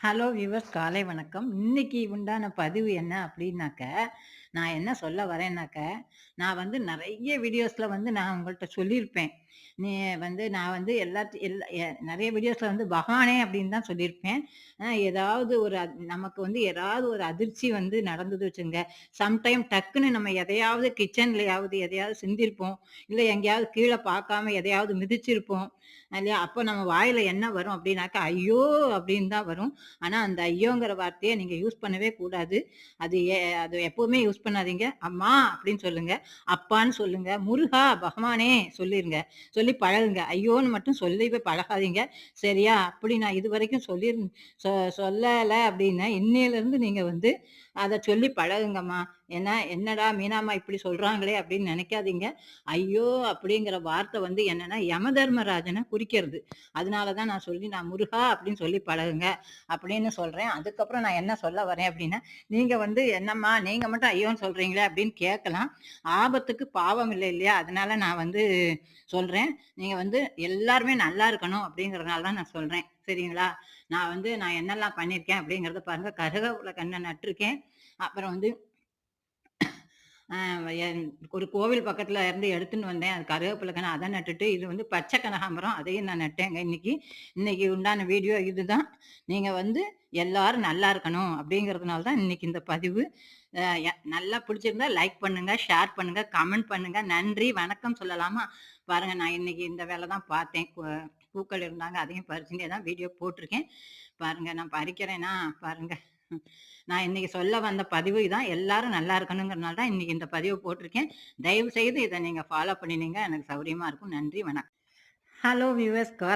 Hello viewers காலை வணக்கம். இன்னைக்கு உண்டான பதிவு என்ன அப்டின்னாக்க, நான் என்ன சொல்ல வரேன்னாக்க, நான் வந்து நெறைய வீடியோஸ்ல வந்து நான் உங்கள்ட்ட சொல்லியிருப்பேன். நீ நான் வந்து எல்லாத் எல் எ நெறைய வீடியோஸ்ல வந்து பகானே அப்டின்னு தான் சொல்லியிருப்பேன். ஏதாவது ஒரு நமக்கு வந்து ஏதாவது ஒரு அதிர்ச்சி வந்து நடந்தது வச்சுங்க, சம்டைம் டக்குன்னு நம்ம எதையாவது கிச்சன்லயாவது எதையாவது சிந்திருப்போம். இல்ல எங்கேயாவது கீழ பார்க்காம எதையாவது மிதிச்சிருப்போம். இல்லையா? அப்போ நம்ம வாயில என்ன வரும் அப்டின்னாக்க, ஐயோ! அப்டின்னு தான் வரும். ஆனா, அந்த ஐயோங்கிற வார்த்தைய நீங்க யூஸ் பண்ணவே கூடாது. அது எப்பவுமே யூஸ் பண்ணாதீங்க. அம்மா அப்படின்னு சொல்லுங்க. அப்பான்னு சொல்லுங்க. முருகா, பகவானே சொல்லிருங்க. சொல்லி பழகுங்க. ஐயோன்னு மட்டும் சொல்லவே பழகாதீங்க. சரியா? அப்படி நான் இதுவரைக்கும் சொல்லல அப்படின்னா, இன்னையிலிருந்து நீங்க வந்து அத சொல்லி பழகுங்கம்மா. ஏன்னா, என்னடா மீனாம்மா இப்படி சொல்றாங்களே அப்படின்னு நெனைக்காதீங்க. ஐயோ! அப்படிங்கிற வார்த்தை வந்து என்னன்னா, யமதர்மராஜன குறிக்கிறது. அதனால தான் நான் முருகா அப்படின்னு சொல்லி பழகுங்க. அப்படின்னு சொல்றேன். அதுக்கப்புறம் நான் என்ன சொல்ல வரேன் அப்படின்னா, நீங்க வந்து என்னம்மா நீங்க மட்டும் ஐயோன்னு சொல்றீங்களே அப்படின்னு கேட்கலாம். ஆபத்துக்கு பாவம் இல்லை இல்லையா? அதனால நான் வந்து சொல்றேன். நீங்க வந்து எல்லாருமே நல்லா இருக்கணும் அப்படிங்கிறதுனால தான் நான் சொல்றேன். சரிங்களா? நான் என்னெல்லாம் பண்ணியிருக்கேன் அப்படிங்கிறத பாருங்க. கருவேப்பில கண்ண நட்டுருக்கேன். அப்புறம் வந்து அ என் ஒரு கோவில் பக்கத்துல இருந்து எடுத்துன்னு வந்தேன். அது கருவேப்பில கன்னு அத நட்டுட்டு, இது வந்து பச்சை கனகாம்பரம் அதையும் நான் நட்டேங்க இன்னைக்கு. இன்னைக்கு உண்டான வீடியோ இதுதான். நீங்க வந்து எல்லாரும் நல்லா இருக்கணும் அப்படிங்கிறதுனால தான் இன்னைக்கு இந்த பதிவு. நல்லா பிடிச்சிருந்தா லைக் பண்ணுங்க, ஷேர் பண்ணுங்க, கமெண்ட் பண்ணுங்க. நன்றி, வணக்கம் சொல்லலாமா? பாருங்க நான் இன்னைக்கு இந்த வேல தான் பார்த்தேன். பூக்கள் இருந்தாங்க. அதையும் பறிச்சுட்டே தான் வீடியோ போட்டிருக்கேன். பாருங்க நான் பறிக்கிறேனா, பாருங்க. நான் இன்னைக்கு சொல்ல வந்த பதிவு இதான். எல்லாரும் நல்லா இருக்கணுங்கிறனால தான் இன்னைக்கு இந்த பதிவு போட்டிருக்கேன். தயவு செய்து இத நீங்க ஃபாலோ பண்ணினீங்க எனக்கு சௌரியமா இருக்கும். நன்றி, வணக்கம். Hello viewers